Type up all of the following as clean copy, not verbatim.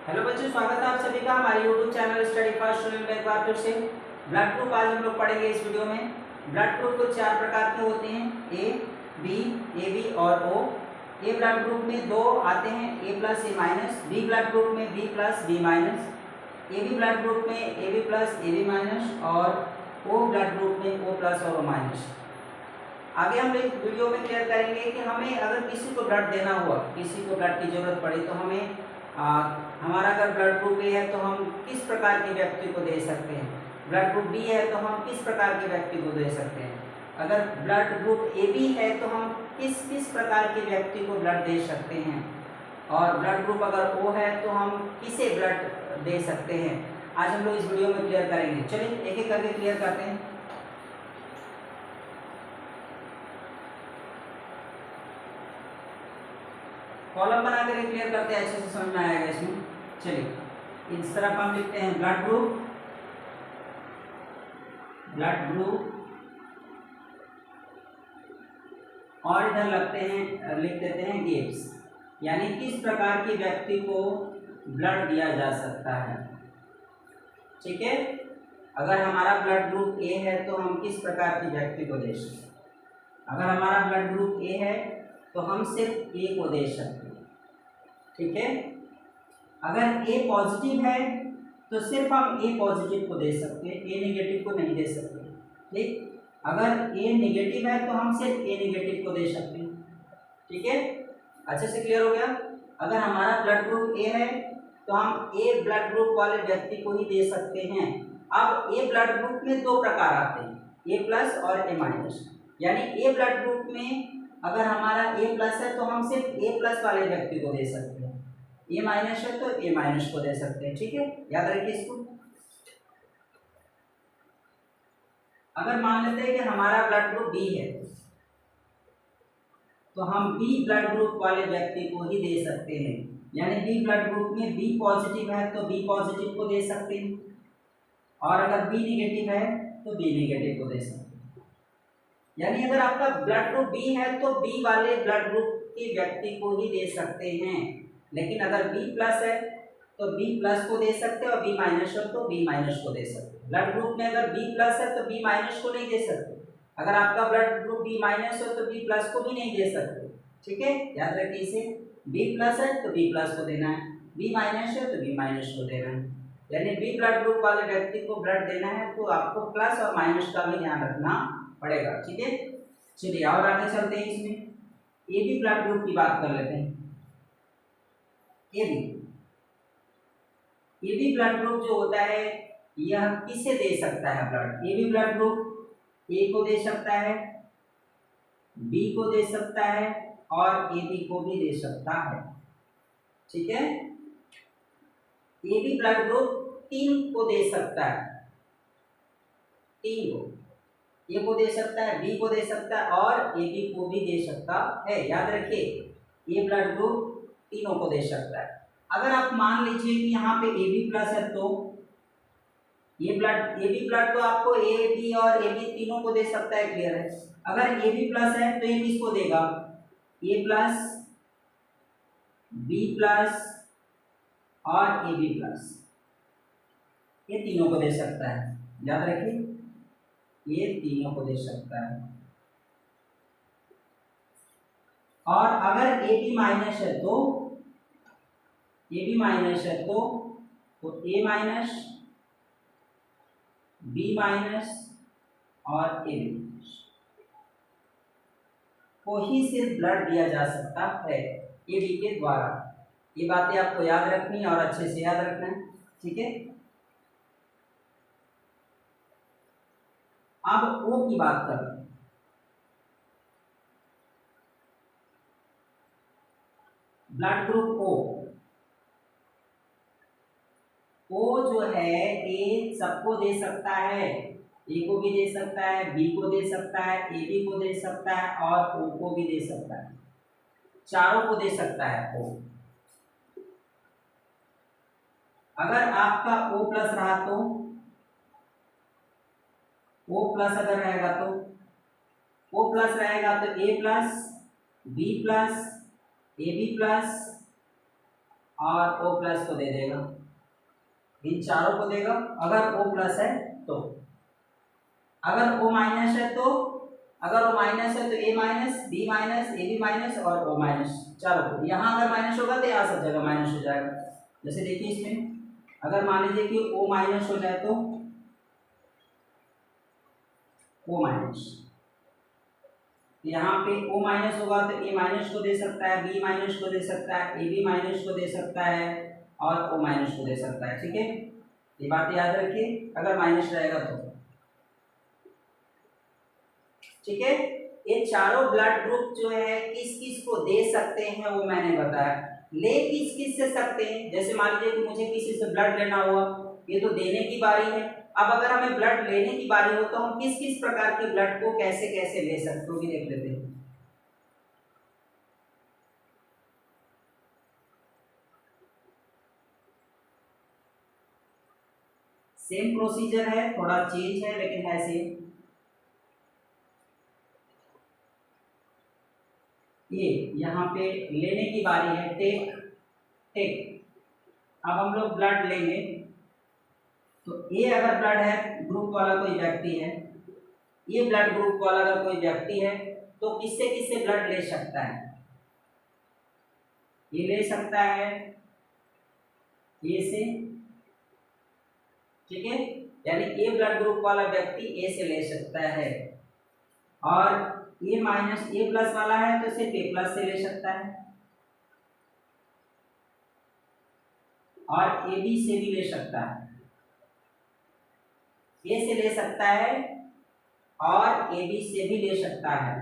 Hello बच्चों, स्वागत है आप सभी का हमारे YouTube channel study fast student में एक बार फिर से। ब्लड ग्रुप आज हम लोग पढ़ेंगे इस वीडियो में। ब्लड ग्रुप कुछ 4 प्रकार के होते हैं, ए, बी, ए बी और ओ। ए ब्लड ग्रुप में दो आते हैं, A plus A minus. B blood group में B plus B minus. A B blood group में A B plus A B minus और ओ ब्लड ग्रुप में ओ प्लस और ओ माइनस। आगे हम इस वीडियो में क्लियर करेंगे कि हमें अगर किसी को ब्लड देना हुआ, किसी को ब्लड की जरूरत पड़ी तो हमें हमारा अगर ब्लड ग्रुप ए है तो हम किस प्रकार के व्यक्ति को दे सकते हैं, ब्लड ग्रुप बी है तो हम किस प्रकार के व्यक्ति को दे सकते हैं, अगर ब्लड ग्रुप ए बी है तो हम किस किस प्रकार के व्यक्ति को ब्लड दे सकते हैं, और ब्लड ग्रुप अगर ओ है तो हम किसे ब्लड दे सकते हैं। आज हम लोग इस वीडियो में क्लियर करेंगे। चलिए एक एक करके क्लियर करते हैं। कॉलम बना करके क्लियर करते हैं, अच्छे से समझ में आएगा इसमें। चलिए इस तरफ हम लिखते हैं ब्लड ग्रुप, ब्लड ग्रुप और इधर लिख देते हैं गिव्स, यानी किस प्रकार के व्यक्ति को ब्लड दिया जा सकता है। ठीक है, अगर हमारा ब्लड ग्रुप ए है तो हम किस प्रकार के व्यक्ति को दे सकते हैं। अगर हमारा ब्लड ग्रुप ए है तो हम सिर्फ ए को दे सकते हैं। ठीक है, अगर ए पॉजिटिव है तो सिर्फ हम ए पॉजिटिव को दे सकते हैं, ए नेगेटिव को नहीं दे सकते। ठीक, अगर ए नेगेटिव है तो हम सिर्फ ए नेगेटिव को दे सकते हैं। ठीक है, अच्छे से क्लियर हो गया। अगर हमारा ब्लड ग्रुप ए है तो हम ए ब्लड ग्रुप वाले व्यक्ति को ही दे सकते हैं। अब ए ब्लड ग्रुप में दो प्रकार आते हैं, ए प्लस और ए माइनस। यानी ए ब्लड ग्रुप में अगर हमारा ए प्लस है तो हम सिर्फ ए प्लस वाले व्यक्ति को दे सकते हैं, ए माइनस है तो ए माइनस को दे सकते हैं। ठीक है, याद रखिए इसको। अगर मान लेते हैं कि हमारा ब्लड ग्रुप बी है तो हम बी ब्लड ग्रुप वाले व्यक्ति को ही दे सकते हैं, यानी बी ब्लड ग्रुप में बी पॉजिटिव है तो बी पॉजिटिव को दे सकते हैं, और अगर बी नेगेटिव है तो बी नेगेटिव को दे सकते हैं। यानी अगर आपका ब्लड ग्रुप बी है तो बी वाले ब्लड ग्रुप के व्यक्ति को ही दे सकते हैं, लेकिन अगर बी प्लस है तो बी प्लस को दे सकते हैं और बी माइनस हो तो बी माइनस को दे सकते हैं। ब्लड ग्रुप में अगर बी प्लस है तो बी माइनस को नहीं दे सकते, अगर आपका ब्लड ग्रुप बी माइनस हो तो बी प्लस को भी नहीं दे सकते। ठीक है, याद रखिए इसे। बी प्लस है तो बी प्लस को देना है, बी माइनस है तो बी माइनस को देना है। यानी बी ब्लड ग्रुप वाले व्यक्ति को ब्लड देना है तो आपको प्लस और माइनस का भी ध्यान रखना पड़ेगा। ठीक है, चलिए और आगे चलते हैं। इसमें ए बी ब्लड ग्रुप की बात कर लेते हैं। ए बी ब्लड ग्रुप जो होता है यह किसे दे सकता है blood. A B blood group A को दे सकता है, बी को दे सकता है और ए बी को भी दे सकता है। ठीक है, ए बी ब्लड ग्रुप 3 को दे सकता है, 3 को, ए को दे सकता है, बी को दे सकता है और ए बी को भी दे सकता है। याद रखिए, ए ब्लड ग्रुप तीनों को दे सकता है। अगर आप मान लीजिए कि यहाँ पे ए बी प्लस है तो ए बी ब्लड तो आपको ए बी और ए बी तीनों को दे सकता है, क्लियर है। अगर ए बी प्लस है तो ये किसको देगा, ए प्लस, बी प्लस और ए बी प्लस, ये तीनों को दे सकता है। याद रखिए, ये तीनों को दे सकता है। और अगर ए बी माइनस है तो ए बी माइनस है तो ए माइनस, बी माइनस और ए बी को ही सिर्फ ब्लड दिया जा सकता है ए बी के द्वारा। ये बातें आपको याद रखनी है और अच्छे से याद रखना है। ठीक है, अब ओ की बात कर रहे हैं। ब्लड ग्रुप ओ जो है ए सबको दे सकता है, ए को भी दे सकता है, बी को दे सकता है, ए बी को दे सकता है और ओ को भी दे सकता है, चारों को दे सकता है ओ। अगर आपका O प्लस रहा तो O प्लस अगर रहेगा तो O प्लस रहेगा तो A plus, B plus, A B plus और O प्लस को दे देगा, इन चारों को देगा। अगर O प्लस है तो, अगर O माइनस है तो, अगर O माइनस है तो A minus, B minus, AB minus और O माइनस, चारों को। यहाँ अगर माइनस होगा तो यहाँ सब जगह माइनस हो जाएगा। जैसे देखिए इसमें अगर मान लीजिए कि O माइनस हो जाए तो O माइनस, यहाँ पे O माइनस होगा तो A माइनस को दे सकता है, B माइनस को दे सकता है, AB माइनस को दे सकता है और O माइनस को दे सकता है। ठीक है, ये बात याद रखिए अगर माइनस रहेगा तो। ठीक है, ये चारों ब्लड ग्रुप जो है किस किस को दे सकते हैं वो मैंने बताया। ले किस किस से सकते हैं, जैसे मान लीजिए कि मुझे किसी से ब्लड लेना हुआ, ये तो देने की बारी है। अब अगर हमें ब्लड लेने की बारी हो तो हम किस किस प्रकार के ब्लड को कैसे कैसे ले सकते हो भी देख लेते हैं। सेम प्रोसीजर है, थोड़ा चेंज है लेकिन है सेम। ये यहाँ पे लेने की बारी है, टेक टेक। अब हम लोग ब्लड लेंगे तो ये अगर ब्लड है, ग्रुप वाला कोई व्यक्ति है, ये ब्लड ग्रुप वाला अगर कोई व्यक्ति है तो किससे किससे ब्लड ले सकता है, ये ले सकता है ए से। ठीक है, यानी ए ब्लड ग्रुप वाला व्यक्ति ए से ले सकता है, और ए माइनस ए प्लस वाला है तो सिर्फ ए प्लस से ले सकता है, और ए बी से भी ले सकता है। ए से ले सकता है और ए बी से भी ले सकता है।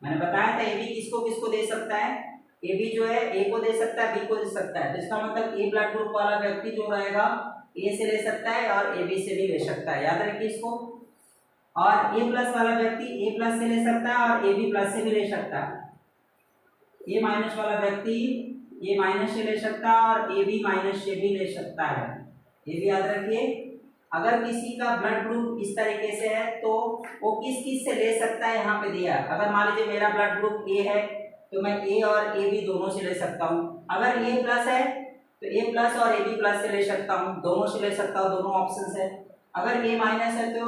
मैंने बताया था ए बी किसको किसको दे सकता है, ए बी जो है ए को दे सकता है, बी को दे सकता है। तो इसका मतलब ए ब्लड ग्रुप वाला व्यक्ति जो रहेगा ए से ले सकता है और ए बी से भी ले सकता है, याद रखिए इसको। और ए प्लस वाला व्यक्ति ए प्लस से ले सकता है और ए बी प्लस से भी ले सकता है। ए माइनस वाला व्यक्ति ए माइनस से ले सकता है और ए बी माइनस से भी ले सकता है, ये भी याद रखिए। अगर किसी का ब्लड ग्रुप इस तरीके से है तो वो किस किस से ले सकता है यहाँ पे दिया। अगर मान लीजिए मेरा ब्लड ग्रुप ए है तो मैं ए और ए बी दोनों से ले सकता हूँ। अगर ए प्लस है तो ए प्लस और ए बी प्लस से ले सकता हूँ, दोनों से ले सकता हूँ, दोनों ऑप्शन है। अगर ए माइनस है तो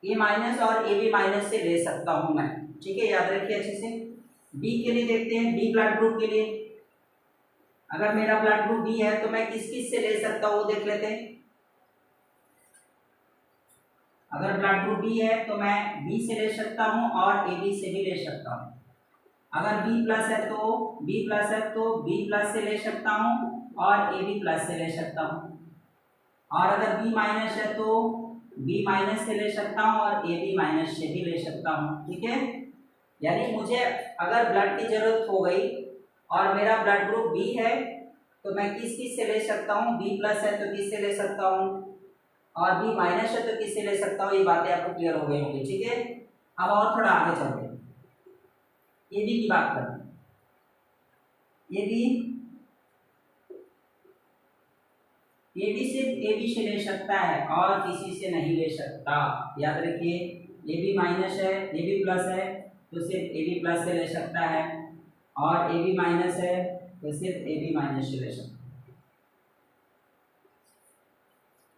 ए माइनस और ए बी माइनस से ले सकता हूँ मैं। ठीक है, याद रखिए अच्छे से। बी के लिए देखते हैं, बी ब्लड ग्रुप के लिए अगर मेरा ब्लड ग्रुप बी है तो मैं किस किस से ले सकता हूँ वो देख लेते हैं। अगर ब्लड ग्रुप बी है तो मैं बी से ले सकता हूँ और ए बी से भी ले सकता हूँ। अगर बी प्लस है तो बी प्लस है तो बी प्लस से ले सकता हूँ और ए बी प्लस से ले सकता हूँ। और अगर बी माइनस है तो बी माइनस से ले सकता हूँ और ए बी माइनस से भी ले सकता हूँ। ठीक है, यानी मुझे अगर ब्लड की जरूरत हो गई और मेरा ब्लड ग्रुप बी है तो मैं किस किस से ले सकता हूँ, बी प्लस है तो किस से ले सकता हूँ और बी माइनस है तो किससे ले सकता हूँ। ये बातें आपको क्लियर हो गई होंगी। ठीक है, अब और थोड़ा आगे चलते हैं, ए बी की बात करते हैं। ए बी सिर्फ ए बी से ले सकता है और किसी से नहीं ले सकता, याद रखिए। ए बी माइनस है, ए बी प्लस है तो सिर्फ ए बी प्लस से ले सकता है, और ए बी माइनस है तो सिर्फ ए बी माइनस से ले सकता है।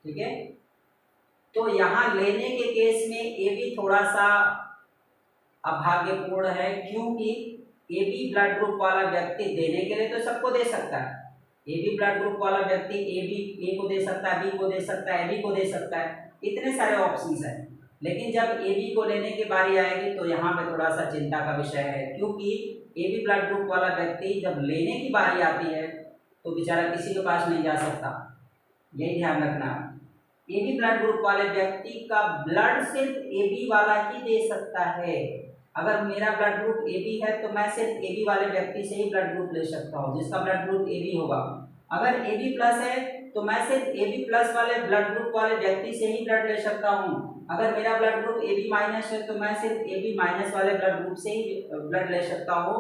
ठीक है, तो यहाँ लेने के केस में ए बी थोड़ा सा अभाग्यपूर्ण है, क्योंकि ए बी ब्लड ग्रुप वाला व्यक्ति देने के लिए तो सबको दे सकता है। ए बी ब्लड ग्रुप वाला व्यक्ति ए को दे सकता है, बी को दे सकता है, ए बी को दे सकता है, इतने सारे ऑप्शंस हैं। लेकिन जब ए बी को लेने की बारी आएगी तो यहाँ पे थोड़ा सा चिंता का विषय है, क्योंकि ए बी ब्लड ग्रुप वाला व्यक्ति जब लेने की बारी आती है तो बेचारा किसी के पास नहीं जा सकता, यही ध्यान रखना। ए बी ब्लड ग्रुप वाले व्यक्ति का ब्लड सिर्फ ए बी वाला ही दे सकता है। अगर मेरा ब्लड ग्रुप ए बी है तो मैं सिर्फ ए बी वाले व्यक्ति से ही ब्लड ग्रुप ले सकता हूँ, जिसका ब्लड ग्रुप ए बी होगा। अगर ए बी प्लस है तो मैं सिर्फ ए बी प्लस वाले ब्लड ग्रुप वाले व्यक्ति से ही ब्लड ले सकता हूँ। अगर मेरा blood group A B minus है तो मैं सिर्फ ए बी माइनस वाले ब्लड ग्रुप से ही ब्लड ले सकता हूँ।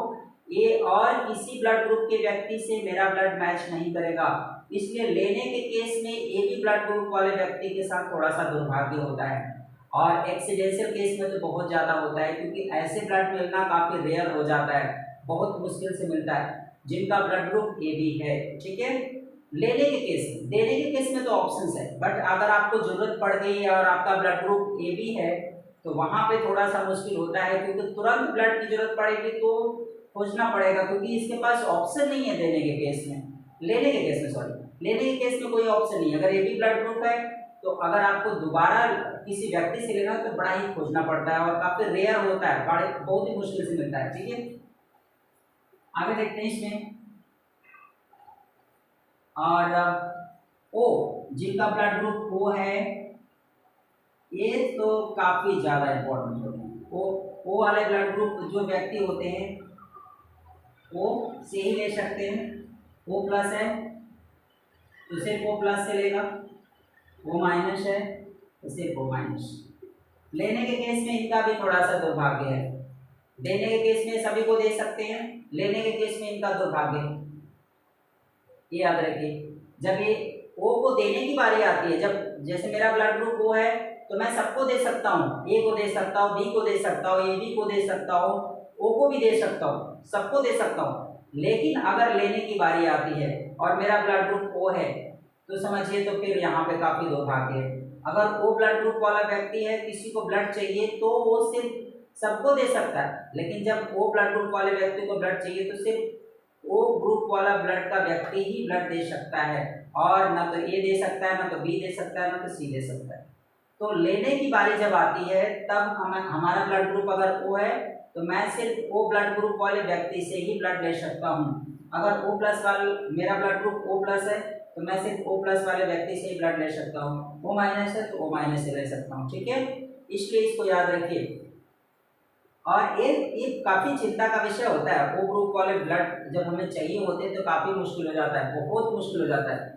ये और किसी ब्लड ग्रुप के व्यक्ति से मेरा ब्लड मैच नहीं करेगा। इसलिए लेने के केस में ए बी ब्लड ग्रुप वाले व्यक्ति के साथ थोड़ा सा दुर्भाग्य होता है, और एक्सीडेंशियल केस में तो बहुत ज़्यादा होता है, क्योंकि ऐसे ब्लड मिलना काफ़ी रेयर हो जाता है, बहुत मुश्किल से मिलता है। जिनका ब्लड ग्रुप ए बी है, ठीक है। लेने के केस में, देने के केस में तो ऑप्शंस है, बट अगर आपको जरूरत पड़ गई और आपका ब्लड ग्रुप ए बी है तो वहां पे थोड़ा सा मुश्किल होता है, क्योंकि तुरंत ब्लड की जरूरत पड़ेगी तो खोजना पड़ेगा, क्योंकि इसके पास ऑप्शन नहीं है देने के केस में, लेने के केस में, सॉरी लेने के केस में कोई ऑप्शन नहीं है। अगर ए बी ब्लड ग्रुप है तो अगर आपको दोबारा किसी व्यक्ति से लेना है तो बड़ा ही खोजना पड़ता है और काफी रेयर होता है, बड़े बहुत ही मुश्किल से मिलता है, ठीक है। आगे देखते हैं इसमें। और ओ जिनका ब्लड ग्रुप ओ है, ये तो काफी ज्यादा इंपॉर्टेंट होते हैं। ओ वाले ब्लड ग्रुप जो व्यक्ति होते हैं ओ से ही ले सकते हैं। ओ प्लस है तो सिर्फ ओ प्लस से लेगा, ओ माइनस है तो सिर्फ ओ माइनस। लेने के केस में इनका भी थोड़ा सा दुर्भाग्य है, देने के केस में सभी को दे सकते हैं, लेने के केस में इनका दुर्भाग्य है। ये याद रखिए, जब ये ओ को देने की बारी आती है, जब जैसे मेरा ब्लड ग्रुप ओ है तो मैं सबको दे सकता हूँ, ए को दे सकता हूँ, बी को दे सकता हूँ, ए बी को दे सकता हूँ, ओ को भी दे सकता हूँ, सबको दे सकता हूँ। लेकिन अगर लेने की बारी आती है और मेरा ब्लड ग्रुप ओ है तो समझिए तो फिर यहाँ पे काफी दुर्भाग्य है। अगर ओ ब्लड ग्रुप वाला व्यक्ति है, किसी को ब्लड चाहिए तो वो सिर्फ सबको दे सकता है, लेकिन जब ओ ब्लड ग्रुप वाले व्यक्ति को ब्लड चाहिए तो सिर्फ ओ ग्रुप वाला ब्लड का व्यक्ति ही ब्लड दे सकता है, और ना तो ए दे सकता है, ना तो बी दे सकता है, ना तो सी दे सकता है। तो लेने की बारी जब आती है तब हमारा ब्लड ग्रुप अगर ओ है तो मैं सिर्फ ओ ब्लड ग्रुप वाले व्यक्ति से ही ब्लड ले सकता हूँ। अगर ओ प्लस वाले मेरा ब्लड ग्रुप ओ प्लस है तो मैं सिर्फ ओ प्लस वाले व्यक्ति से ही ब्लड ले सकता हूँ, ओ माइनस है तो ओ माइनस से ले सकता हूँ, ठीक है। इसलिए इसको याद रखिए। और ये काफी चिंता का विषय होता है, ओ ग्रुप वाले ब्लड जब हमें चाहिए होते हैं तो काफी मुश्किल हो जाता है, बहुत मुश्किल हो जाता है।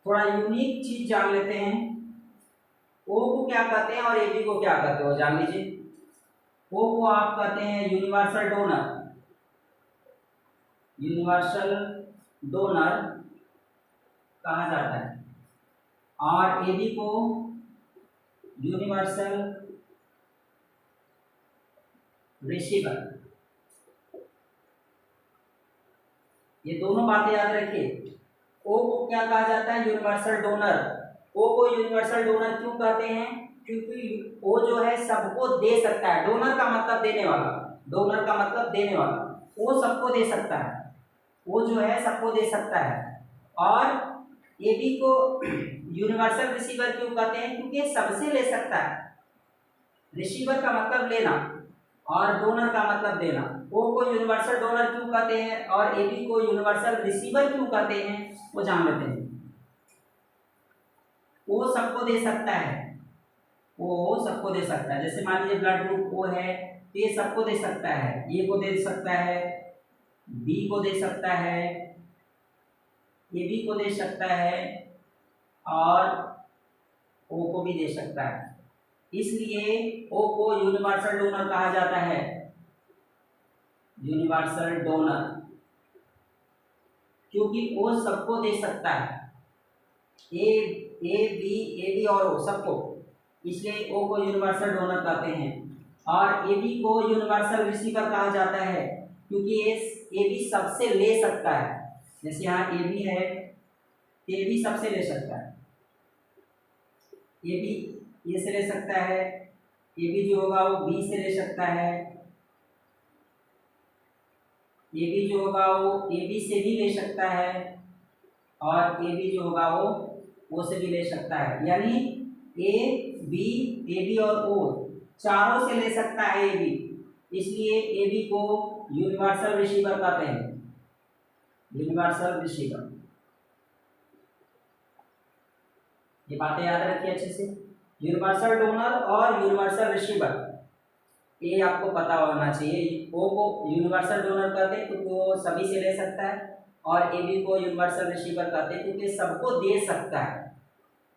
थोड़ा यूनिक चीज जान लेते हैं, ओ को क्या कहते हैं और ए बी को क्या कहते हैं, जान लीजिए। ओ को आप कहते हैं यूनिवर्सल डोनर, यूनिवर्सल डोनर कहा जाता है, और ए बी को यूनिवर्सल रिसीवर। ये दोनों बातें याद रखिए। ओ को क्या कहा जाता है, यूनिवर्सल डोनर। ओ को यूनिवर्सल डोनर क्यों कहते हैं, क्योंकि ओ जो है सबको दे सकता है, डोनर का मतलब देने वाला, डोनर का मतलब देने वाला, वो सबको दे सकता है, वो जो है सबको दे सकता है। और ए बी को यूनिवर्सल रिसीवर क्यों कहते हैं, क्योंकि सबसे ले सकता है। रिसीवर का मतलब लेना और डोनर का मतलब देना। ओ को यूनिवर्सल डोनर क्यों कहते हैं और ए बी को यूनिवर्सल रिसीवर क्यों कहते हैं, वो जान लेते हैं। वो सबको दे सकता है, वो सबको दे सकता है। जैसे मान लीजिए ब्लड ग्रुप ओ है तो ये सबको दे सकता है, ए को दे सकता है, बी को दे सकता है, ए बी को दे सकता है और ओ को भी दे सकता है। इसलिए ओ को यूनिवर्सल डोनर कहा जाता है, यूनिवर्सल डोनर, क्योंकि ओ सबको दे सकता है, ए बी और ओ सबको, इसलिए ओ को यूनिवर्सल डोनर कहते हैं। और ए बी को यूनिवर्सल रिसीवर कहा जाता है, क्योंकि ए बी सबसे ले सकता है। जैसे यहाँ ए बी है, ए बी सबसे ले सकता है, ए बी ए से ले सकता है, ए बी जो होगा वो बी से ले सकता है, ए बी जो होगा वो ए बी से भी ले सकता है, और ए बी जो होगा वो से भी ले सकता है। यानी ए बी और ओ चारों से ले सकता है ए बी, इसलिए ए बी को यूनिवर्सल रिसीवर कहते हैं, यूनिवर्सल रिसीवर। ये बातें याद रखिए अच्छे से, यूनिवर्सल डोनर और यूनिवर्सल रिसीवर, ये आपको पता होना चाहिए। ओ को यूनिवर्सल डोनर कहते हैं क्योंकि वो सभी से ले सकता है, और ए बी को यूनिवर्सल रिसीवर कहते हैं क्योंकि सबको दे सकता है।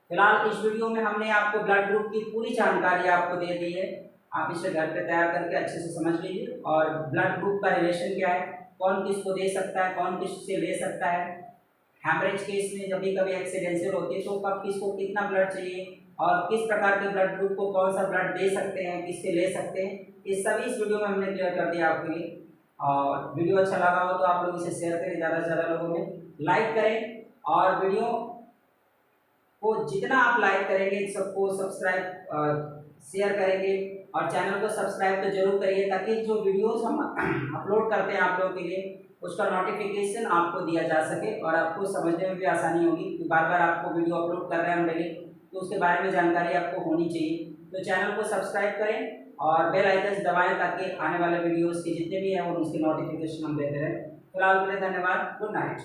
फिलहाल इस वीडियो में हमने आपको ब्लड ग्रुप की पूरी जानकारी आपको दे दी है, आप इसे घर पे तैयार करके अच्छे से समझ लीजिए। और ब्लड ग्रुप का रिलेशन क्या है, कौन किसको दे सकता है, कौन किससे ले सकता है, हैमरेज केस में जब भी कभी एक्सीडेंशियल होती है तो कब किसको कितना ब्लड चाहिए, और किस प्रकार के ब्लड ग्रुप को कौन सा ब्लड दे सकते हैं, किससे ले सकते हैं, इस सभी इस वीडियो में हमने क्लियर कर दिया आपके लिए। और वीडियो अच्छा लगा हो तो आप लोग इसे शेयर करें, ज़्यादा से ज़्यादा लोगों में लाइक करें, और वीडियो को जितना आप लाइक करेंगे सबको सब्सक्राइब शेयर करेंगे, और चैनल को सब्सक्राइब तो जरूर करिए ताकि जो वीडियोस हम अपलोड करते हैं आप लोगों के लिए उसका नोटिफिकेशन आपको दिया जा सके और आपको समझने में भी आसानी होगी कि बार बार आपको वीडियो अपलोड कर रहे हैं हम डेली, तो उसके बारे में जानकारी आपको होनी चाहिए। तो चैनल को सब्सक्राइब करें और बेल आइकन दबाएं ताकि आने वाले वीडियोस के जितने भी हैं वो उसके नोटिफिकेशन हम देते रहें। फिलहाल के लिए धन्यवाद, गुड नाइट।